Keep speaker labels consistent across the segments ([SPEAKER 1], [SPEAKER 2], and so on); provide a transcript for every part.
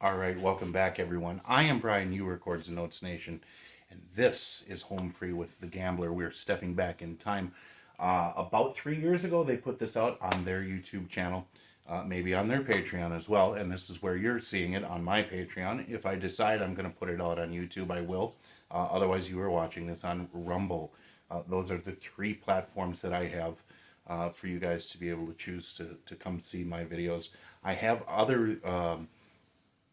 [SPEAKER 1] All right, welcome back, everyone. I am Brian, you are Chords and Notes Nation, and this is Home Free with the Gambler. We're stepping back in time. About 3 years ago, they put this out on their YouTube channel, maybe on their Patreon as well, and this is where you're seeing it on my Patreon. If I decide I'm going to put it out on YouTube, I will. Otherwise, you are watching this on Rumble. Those are the 3 platforms that I have for you guys to be able to choose to come see my videos. I have other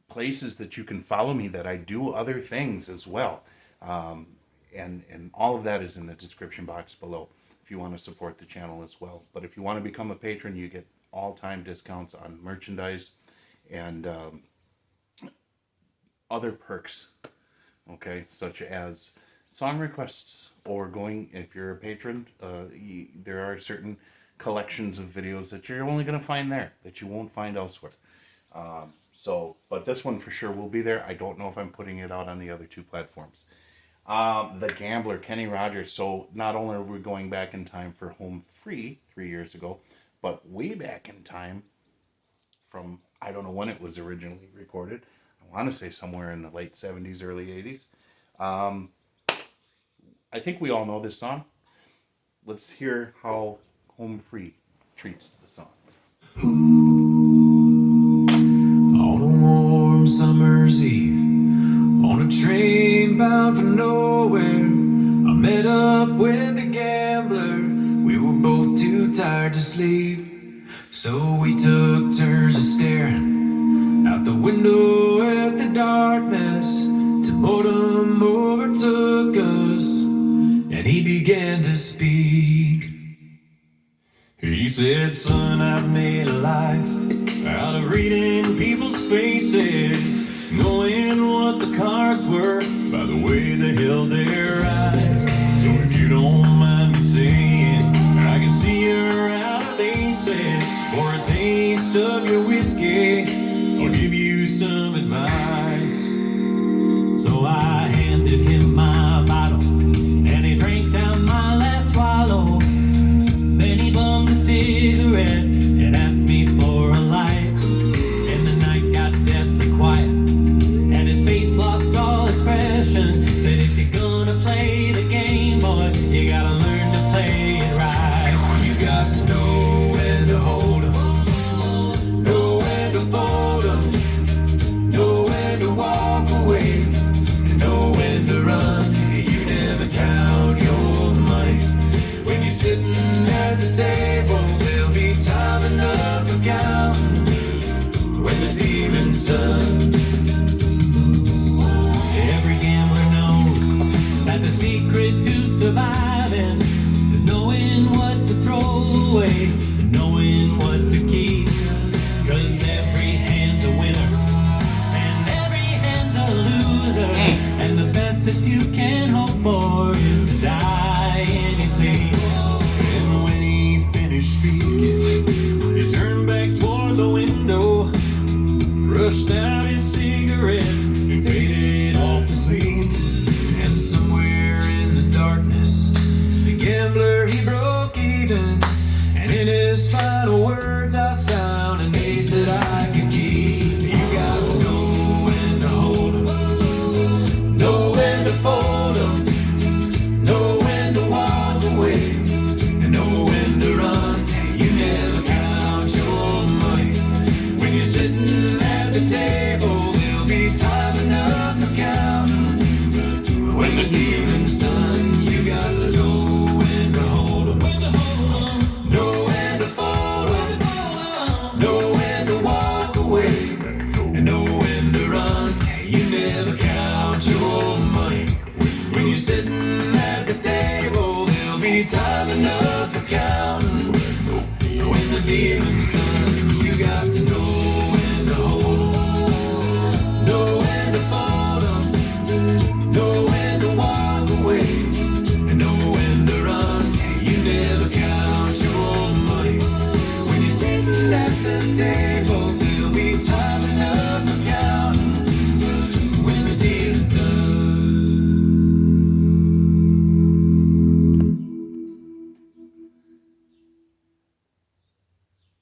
[SPEAKER 1] places that you can follow me that I do other things as well. And all of that is in the description box below if you want to support the channel as well. But if you want to become a patron, you get all-time discounts on merchandise and other perks, okay, such as song requests or going, if you're a patron, there are certain collections of videos that you're only going to find there that you won't find elsewhere. But this one for sure will be there. I don't know if I'm putting it out on the other 2 platforms. The Gambler, Kenny Rogers. So not only are we going back in time for Home Free 3 years ago, but way back in time from, I don't know when it was originally recorded. I want to say somewhere in the late 70s, early 80s. I think we all know this song. Let's hear how Home Free treats the song.
[SPEAKER 2] On a warm summer's eve, on a train bound for nowhere, I met up with the gambler. We were both too tired to sleep, so we took turns of staring out the window at the darkness till boredom overtook us, and he began to speak. He said, "Son, I've made a life out of reading people's faces, knowing what the cards were by the way they held their eyes. So if you don't mind me saying, I can see you're out of aces. For a taste of your whiskey, I'll give you some advice." So I handed him my bottle, and he drank down my last swallow. Then he bummed a cigarette and asked me for a light. And the night got deathly quiet, and his face lost all expression. Said, "If you're gonna play the game, boy, you gotta learn to play it right. You got to know when to hold 'em, know when to fold 'em, know when to walk away, and know when to run. You never count your money when you're sitting at the table. There'll be time enough for counting when the dealing's done." Every gambler knows that the secret to surviving is knowing what to throw away and knowing what to keep. 'Cause every hand's a winner and every hand's a loser, and the best that you can hope for is to die in your sleep. And when he finished speaking, he turned back toward the window, rushed out his cigarette, and faded off to sleep. And somewhere in the darkness, the gambler, he broke even, and in his final words I found an ace that I could keep. You got to know when to hold 'em, know when to fold 'em, know when to walk away, and know when to run. You never count your money when you're sitting at the table. There'll be time enough for counting when the dealing's done. You got to know when to hold 'em, know when to fold 'em, know when to walk away, and know when to run. You never count your money when you're sitting at the table. There'll be time enough for counting when the dealing's done. You got to know when to hold 'em, know when to fold 'em, know when to walk away, and know when to run. You never count your money when you're sitting at the table. There'll be time enough for counting when the dealing's done.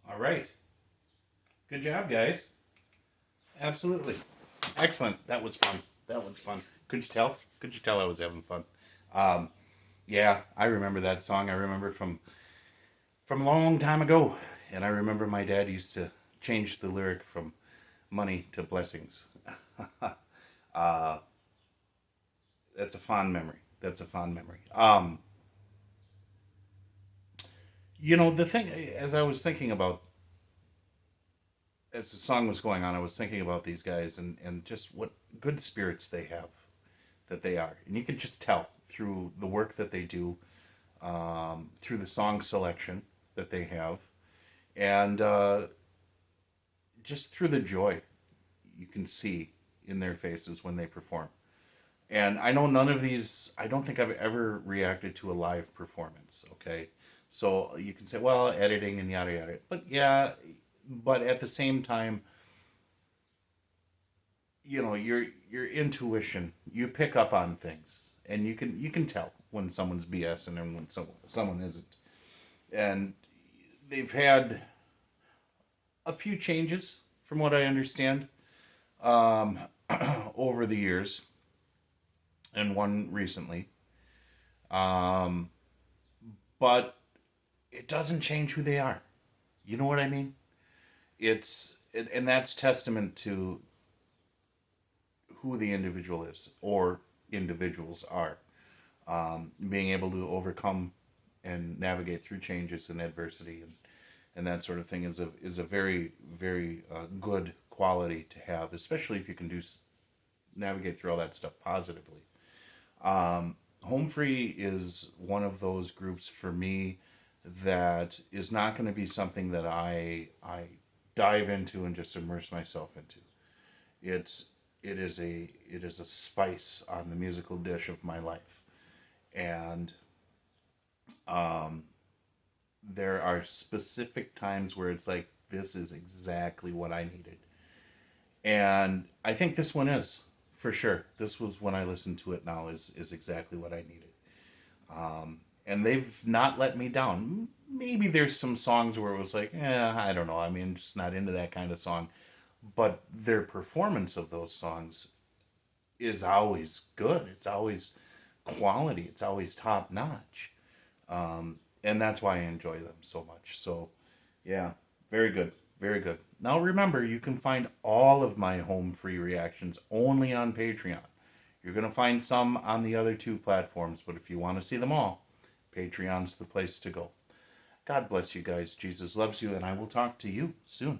[SPEAKER 1] All right. Good job, guys. Absolutely. Excellent. That was fun. That was fun. Could you tell? Could you tell I was having fun? Yeah, I remember that song. I remember from a long time ago, and I remember my dad used to change the lyric from money to blessings. That's a fond memory. That's a fond memory. The thing, as I was thinking about, as the song was going on, I was thinking about these guys and just what good spirits they have, that they are. And you can just tell through the work that they do, through the song selection that they have, and just through the joy you can see in their faces when they perform. And I know none of these, I don't think I've ever reacted to a live performance, okay? So you can say, well, editing and yada yada. But yeah, but at the same time, your intuition, you pick up on things and you can tell when someone's BSing and when someone isn't. And they've had a few changes from what I understand over the years, and one recently. But it doesn't change who they are. You know what I mean? And that's testament to who the individual is, or individuals are. Being able to overcome and navigate through changes and adversity and that sort of thing is a very, very good quality to have, especially if you can navigate through all that stuff positively. Home Free is one of those groups for me that is not going to be something that I dive into and just immerse myself into. It is a spice on the musical dish of my life, and there are specific times where it's like, this is exactly what I needed, and I think this one is, for sure. This was, when I listened to it now, is exactly what I needed. And they've not let me down. Maybe there's some songs where it was like, I don't know. I mean, I'm just not into that kind of song. But their performance of those songs is always good. It's always quality. It's always top notch. And that's why I enjoy them so much. So, yeah, very good. Very good. Now remember, you can find all of my Home Free reactions only on Patreon. You're going to find some on the other two platforms, but if you want to see them all, Patreon's the place to go. God bless you guys. Jesus loves you, and I will talk to you soon.